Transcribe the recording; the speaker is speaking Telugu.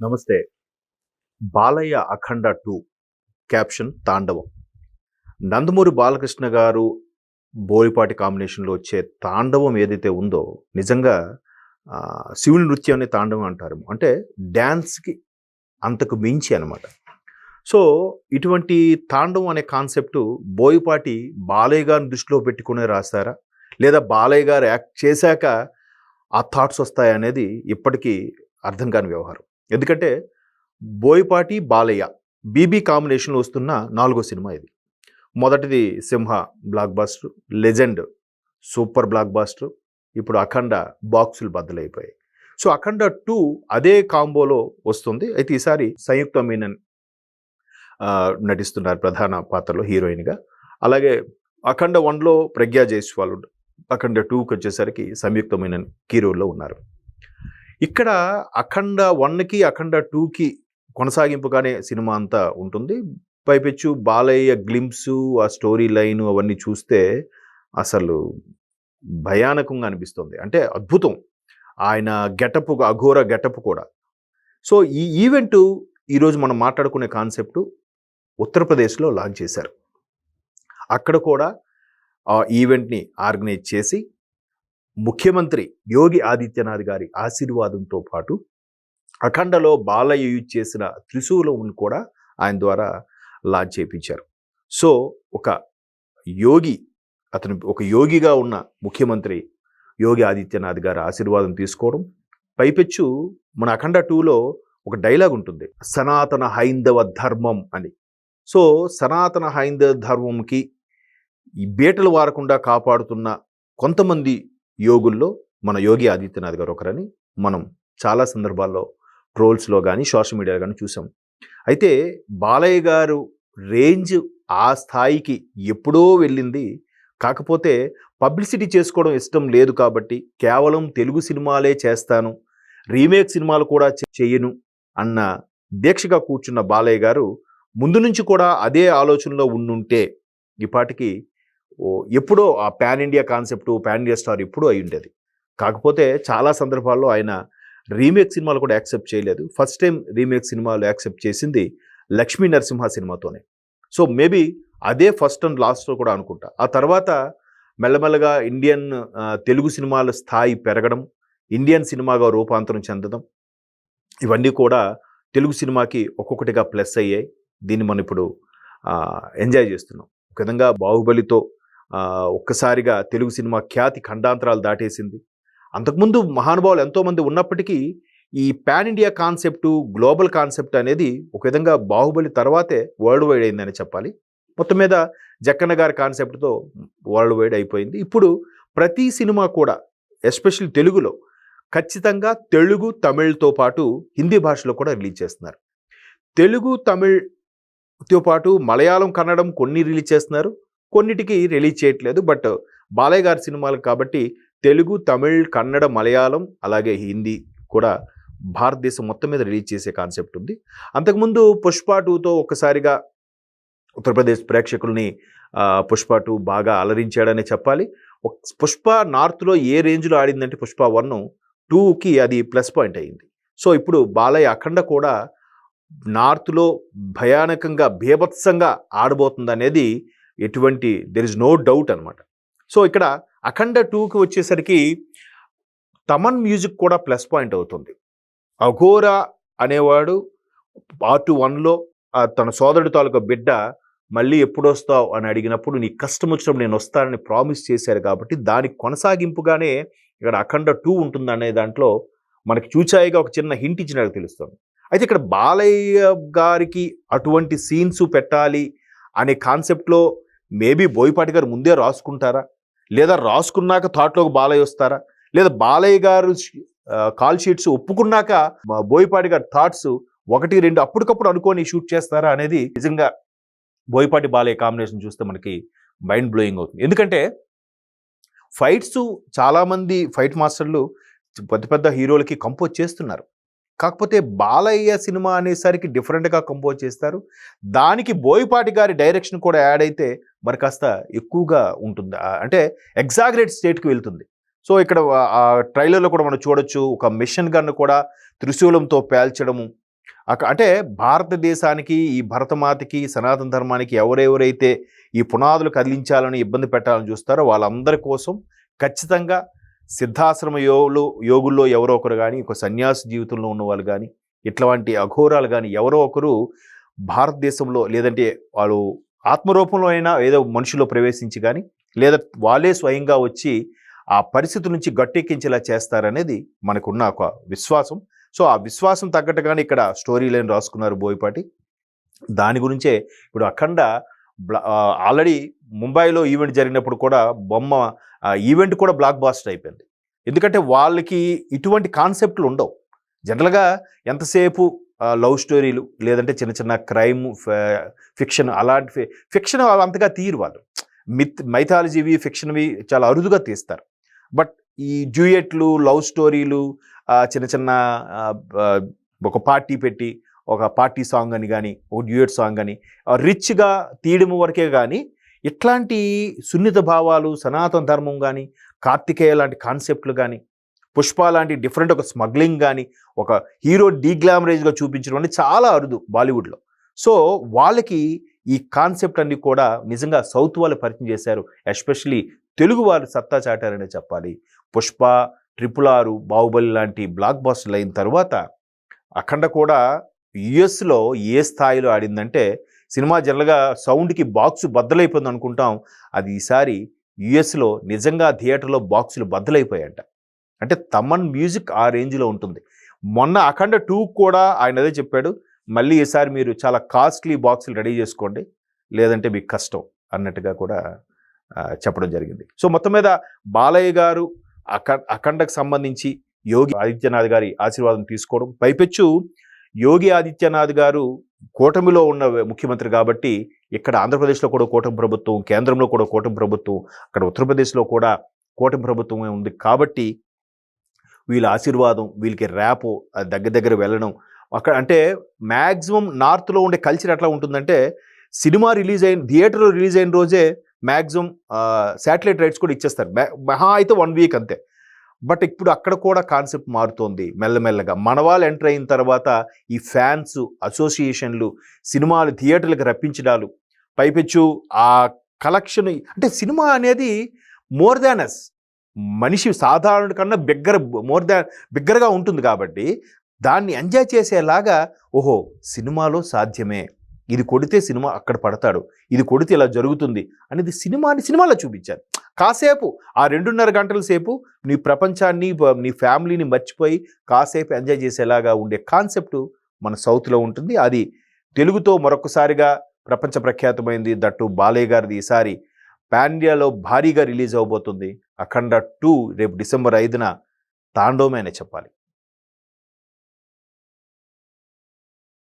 నమస్తే. 'బాలయ్య అఖండ 2' క్యాప్షన్ 'తాండవం'. నందమూరి బాలకృష్ణ గారు, బోయపాటి కాంబినేషన్‌లో వచ్చే 'తాండవం' ఏదైతే ఉందో నిజంగా శివుని నృత్యాన్ని తాండవం అంటారేమో. అంటే డాన్స్‌కి అంతకు మించి అనమాట. సో, ఇటువంటి 'తాండవం' అనే కాన్సెప్టు బోయపాటి బాలయ్య గారిని దృష్టిలో పెట్టుకునే రాసారా? లేదా బాలయ్య గారు యాక్ట్ చేశాక ఆ థాట్స్ వస్తాయనేది ఇప్పటికీ అర్థం కాని వ్యవహారం. ఎందుకంటే బోయపాటి, బాలయ్య 'బీబీ' కాంబినేషన్‌లో వస్తున్న 4గో సినిమా ఇది. మొదటిది 'Simha' blockbuster, 'legend' super blockbuster. ఇప్పుడు 'అఖండ' బాక్సులు బద్దలైపోయాయి. సో, 'అఖండ 2' అదే కాంబోలో వస్తుంది. అయితే ఈసారి సంయుక్త మీనన్ నటిస్తున్నారు ప్రధాన పాత్రలో హీరోయిన్‌గా. అలాగే 'అఖండ 1'లో ప్రగ్యా జైస్వాల్, 'అఖండ 2'కి వచ్చేసరికి సంయుక్త మీనన్ కీ రోల్‌లో ఉన్నారు. ఇక్కడ 'అఖండ 1'కి 'అఖండ 2'కి కొనసాగింపుగానే సినిమా అంతా ఉంటుంది. పైపెచ్చు బాలయ్య గ్లింప్సు, ఆ స్టోరీ లైను అవన్నీ చూస్తే అసలు భయానకంగా అనిపిస్తుంది. అంటే అద్భుతం. ఆయన గెటప్, అఘోర గెటప్ కూడా. సో, ఈ ఈవెంటు ఈరోజు మనం మాట్లాడుకునే కాన్సెప్టు ఉత్తరప్రదేశ్‌లో లాంచ్ చేశారు. అక్కడ కూడా ఆ ఈవెంట్‌ని ఆర్గనైజ్ చేసి ముఖ్యమంత్రి యోగి ఆదిత్యనాథ్ గారి ఆశీర్వాదంతో పాటు 'అఖండ'లో బాలయ్య యూజ్ చేసిన త్రిశూలంను కూడా ఆయన ద్వారా లాంచ్ చేపించారు. సో, ఒక యోగి, అతను ఒక యోగిగా ఉన్న ముఖ్యమంత్రి యోగి ఆదిత్యనాథ్ గారి ఆశీర్వాదం తీసుకోవడం. పైపెచ్చు మన 'అఖండ 2'లో ఒక డైలాగ్ ఉంటుంది, 'సనాతన హైందవ ధర్మం' అని. సో, సనాతన హైందవ ధర్మంకి ఈ బీటలు వారకుండా కాపాడుతున్న కొంతమంది యోగుల్లో మన యోగి ఆదిత్యనాథ్ గారు ఒకరని మనం చాలా సందర్భాల్లో ట్రోల్స్‌లో గానీ, సోషల్ మీడియాలో గానీ చూసాం. అయితే బాలయ్య గారు రేంజ్ ఆ స్థాయికి ఎప్పుడో వెళ్ళింది. కాకపోతే పబ్లిసిటీ చేసుకోవడం ఇష్టం లేదు కాబట్టి కేవలం తెలుగు సినిమాలే చేస్తాను, రీమేక్ సినిమాలు కూడా చెయ్యను అన్న దీక్షగా కూర్చున్న బాలయ్య గారు ముందు నుంచి కూడా అదే ఆలోచనలో ఉండుంటే ఈపాటికి ఎప్పుడో ఆ pan India concept, pan India star ఎప్పుడూ అయ్యుండేది. కాకపోతే చాలా సందర్భాల్లో ఆయన రీమేక్ సినిమాలు కూడా యాక్సెప్ట్ చేయలేదు. ఫస్ట్ టైం రీమేక్ సినిమాలు యాక్సెప్ట్ చేసింది 'లక్ష్మీ నరసింహ' సినిమాతోనే. సో, మేబీ అదే ఫస్ట్ అండ్ లాస్ట్‌లో కూడా అనుకుంటా. ఆ తర్వాత మెల్లమెల్లగా తెలుగు సినిమాల స్థాయి పెరగడం, ఇండియన్ సినిమాగా రూపాంతరం చెందడం, ఇవన్నీ కూడా తెలుగు సినిమాకి ఒక్కొక్కటిగా ప్లస్ అయ్యాయి. దీన్ని మనం ఇప్పుడు ఎంజాయ్ చేస్తున్నాం. ఒక విధంగా 'బాహుబలితో' ఒక్కసారిగా తెలుగు సినిమా ఖ్యాతి ఖండాంతరాలు దాటేసింది. అంతకుముందు మహానుభావులు ఎంతోమంది ఉన్నప్పటికీ ఈ pan India concept, global concept అనేది ఒక విధంగా 'బాహుబలి' తర్వాతే వరల్డ్ వైడ్ అయిందని చెప్పాలి. మొత్తం మీద జక్కన్న గారి కాన్సెప్ట్‌తో వరల్డ్ వైడ్ అయిపోయింది. ఇప్పుడు ప్రతి సినిమా కూడా ఎస్పెషల్లీ తెలుగులో ఖచ్చితంగా తెలుగు, తమిళ్‌తో పాటు హిందీ భాషలో కూడా రిలీజ్ చేస్తున్నారు. తెలుగు, తమిళ్‌తో పాటు మలయాళం, కన్నడం కొన్ని రిలీజ్ చేస్తున్నారు. కొన్నిటికి రిలీజ్ చేయట్లేదు. బట్ బాలయ్య గారి సినిమాలు కాబట్టి తెలుగు, తమిళ్, కన్నడ, మలయాళం అలాగే హిందీ కూడా భారతదేశం మొత్తం మీద రిలీజ్ చేసే కాన్సెప్ట్ ఉంది. అంతకుముందు 'పుష్ప 2'తో ఒక్కసారిగా ఉత్తరప్రదేశ్ ప్రేక్షకుల్ని 'పుష్ప 2' బాగా అలరించాడనే చెప్పాలి. 'పుష్ప' నార్త్‌లో ఏ రేంజ్‌లో ఆడిందంటే 'పుష్ప 1', 2కి అది ప్లస్ పాయింట్ అయింది. సో, ఇప్పుడు బాలయ్య 'అఖండ' కూడా నార్త్‌లో భయానకంగా, బీభత్సంగా ఆడబోతుందనేది దెర్ ఇస్ నో డౌట్ అనమాట. సో, ఇక్కడ 'అఖండ 2'కి వచ్చేసరికి తమన్ మ్యూజిక్ కూడా ప్లస్ పాయింట్ అవుతుంది. అఘోర అనేవాడు పార్ట్ 1లో తన సోదరుడి తాలూకా బిడ్డ మళ్ళీ ఎప్పుడొస్తావు అని అడిగినప్పుడు నీ కష్టం వచ్చినప్పుడు నేను వస్తానని ప్రామిస్ చేశారు కాబట్టి దానికి కొనసాగింపుగానే ఇక్కడ 'అఖండ 2' ఉంటుందనే దాంట్లో మనకి చూచాయిగా ఒక చిన్న హింట్ ఇచ్చినట్టు తెలుస్తుంది. అయితే ఇక్కడ బాలయ్య గారికి అటువంటి సీన్స్ పెట్టాలి అనే కాన్సెప్ట్లో మేబీ బోయపాటి గారు ముందే రాసుకుంటారా? లేదా రాసుకున్నాక థాట్‌లోకి బాలయ్య వస్తారా? లేదా బాలయ్య గారు కాల్ షీట్స్ ఒప్పుకున్నాక బోయపాటి గారి థాట్స్ 1, 2 అప్పటికప్పుడు అనుకోని షూట్ చేస్తారా అనేది నిజంగా బోయపాటి బాలయ్య కాంబినేషన్ చూస్తే మనకి మైండ్ బ్లోయింగ్ అవుతుంది. ఎందుకంటే ఫైట్స్ చాలామంది ఫైట్ మాస్టర్లు పెద్ద పెద్ద హీరోలకి కంపోజ్ చేస్తున్నారు. కాకపోతే బాలయ్య సినిమా అనేసరికి డిఫరెంట్‌గా కంపోజ్ చేస్తారు. దానికి బోయపాటి గారి డైరెక్షన్ కూడా యాడ్ అయితే మరి కాస్త ఎక్కువగా ఉంటుంది. అంటే ఎగ్జాగరేట్ స్టేట్‌కి వెళ్తుంది. సో, ఇక్కడ ట్రైలర్‌లో కూడా మనం చూడొచ్చు, ఒక మిషన్ గన్ కూడా త్రిశూలంతో పేల్చడము, అంటే భారతదేశానికి, ఈ భరతమాతకి, సనాతన ధర్మానికి ఎవరెవరైతే ఈ పునాదులు కదిలించాలని, ఇబ్బంది పెట్టాలని చూస్తారో వాళ్ళందరి కోసం ఖచ్చితంగా సిద్ధాశ్రమ యోగుల్లో ఎవరో ఒకరు కానీ, ఒక సన్యాసి జీవితంలో ఉన్నవాళ్ళు కానీ, ఇట్లాంటి అఘోరాలు కానీ ఎవరో ఒకరు భారతదేశంలో, లేదంటే వాళ్ళు ఆత్మరూపంలో అయినా ఏదో మనుషుల్లో ప్రవేశించి కానీ, లేదా వాళ్ళే స్వయంగా వచ్చి ఆ పరిస్థితి నుంచి గట్టెక్కించేలా చేస్తారనేది మనకున్న ఒక విశ్వాసం. సో ఆ విశ్వాసం తగ్గట్టుగానే ఇక్కడ స్టోరీ లైన్ రాసుకున్నారు బోయపాటి. దాని గురించే ఇప్పుడు అఖండ ఆల్రెడీ ముంబైలో ఈవెంట్ జరిగినప్పుడు కూడా బొమ్మ ఈవెంట్ కూడా బ్లాక్ బాస్టర్ అయిపోయింది. ఎందుకంటే వాళ్ళకి ఇటువంటి కాన్సెప్ట్లు ఉండవు. జనరల్గా ఎంతసేపు లవ్ స్టోరీలు, లేదంటే చిన్న చిన్న క్రైమ్, ఫిక్షన్, అలాంటి ఫిక్షన్ అంతగా తీరు వాళ్ళు. మైథాలజీవి, ఫిక్షన్వి చాలా అరుదుగా తీస్తారు. బట్ ఈ డ్యూయెట్లు, లవ్ స్టోరీలు, చిన్న చిన్న ఒక పార్టీ పెట్టి ఒక పార్టీ సాంగ్ అని కానీ, ఒక డ్యూయెట్ సాంగ్ అని రిచ్గా తీయడం వరకే కానీ, ఇట్లాంటి సున్నిత భావాలు, సనాతన ధర్మం కానీ, కార్తికేయ లాంటి కాన్సెప్ట్లు కానీ, పుష్ప లాంటి డిఫరెంట్ ఒక స్మగ్లింగ్ కానీ, ఒక హీరో డీగ్లామరైజ్గా చూపించడం అనేది చాలా అరుదు బాలీవుడ్లో. సో వాళ్ళకి ఈ కాన్సెప్ట్ అన్ని కూడా నిజంగా సౌత్ వాళ్ళు పరిచయం చేశారు. ఎస్పెషలీ తెలుగు వారు సత్తా చాటారనే చెప్పాలి. పుష్ప, 666, బాహుబలి లాంటి బ్లాక్ బాస్టర్లు అయిన తర్వాత అఖండ కూడా యుఎస్లో ఏ స్థాయిలో ఆడిందంటే, సినిమా జనరల్గా సౌండ్కి బాక్స్ బద్దలైపోయింది అనుకుంటాం. అది ఈసారి యుఎస్లో నిజంగా థియేటర్లో బాక్సులు బద్దలైపోయాయంట. అంటే తమన్ మ్యూజిక్ ఆ రేంజ్లో ఉంటుంది. మొన్న అఖండ 2 కూడా ఆయన అదే చెప్పాడు, మళ్ళీ ఈసారి మీరు చాలా కాస్ట్లీ బాక్సులు రెడీ చేసుకోండి, లేదంటే మీకు కష్టం అన్నట్టుగా కూడా చెప్పడం జరిగింది. సో మొత్తం మీద బాలయ్య గారు అఖండకు సంబంధించి యోగి ఆదిత్యనాథ్ గారి ఆశీర్వాదం తీసుకోవడం, పైపెచ్చు యోగి ఆదిత్యనాథ్ గారు కూటమిలో ఉన్న ముఖ్యమంత్రి కాబట్టి, ఇక్కడ ఆంధ్రప్రదేశ్లో కూడా కూటమి ప్రభుత్వం, కేంద్రంలో కూడా కూటమి ప్రభుత్వం, అక్కడ ఉత్తరప్రదేశ్లో కూడా కూటమి ప్రభుత్వమే ఉంది కాబట్టి వీళ్ళ ఆశీర్వాదం, వీళ్ళకి ర్యాపో దగ్గర వెళ్ళడం. అక్కడ అంటే మ్యాక్సిమం నార్త్లో ఉండే కల్చర్ ఎట్లా ఉంటుందంటే, సినిమా థియేటర్లో రిలీజ్ అయిన రోజే మ్యాక్సిమం శాటిలైట్ రైట్స్ కూడా ఇచ్చేస్తారు. మహా అయితే 1 వీక్ అంతే. బట్ ఇప్పుడు అక్కడ కూడా కాన్సెప్ట్ మారుతోంది మెల్లమెల్లగా. మన వాళ్ళు ఎంటర్ అయిన తర్వాత ఈ ఫ్యాన్స్ అసోసియేషన్లు, సినిమాలు థియేటర్లకు రప్పించడాలు, పైపెచ్చు ఆ కలెక్షన్. అంటే సినిమా అనేది మోర్ దాన్ అస్, మనిషి సాధారణ కన్నా బిగ్గరగా ఉంటుంది కాబట్టి దాన్ని ఎంజాయ్ చేసేలాగా, ఓహో సినిమాలో సాధ్యమే, ఇది కొడితే సినిమా అక్కడ పడతాడు, ఇది కొడితే ఇలా జరుగుతుంది అనేది సినిమాలో చూపించారు. కాసేపు ఆ 2.5 గంటల సేపు నీ ప్రపంచాన్ని, నీ ఫ్యామిలీని మర్చిపోయి కాసేపు ఎంజాయ్ చేసేలాగా ఉండే కాన్సెప్ట్ మన సౌత్లో ఉంటుంది. అది తెలుగుతో మరొకసారిగా ప్రపంచ ప్రఖ్యాతమైంది. దట్టు బాలయ్య గారిది ఈసారి పాన్ ఇండియాలో భారీగా రిలీజ్ అవబోతుంది. అఖండ 2 రేపు డిసెంబర్ 5న తాండవమే చెప్పాలి.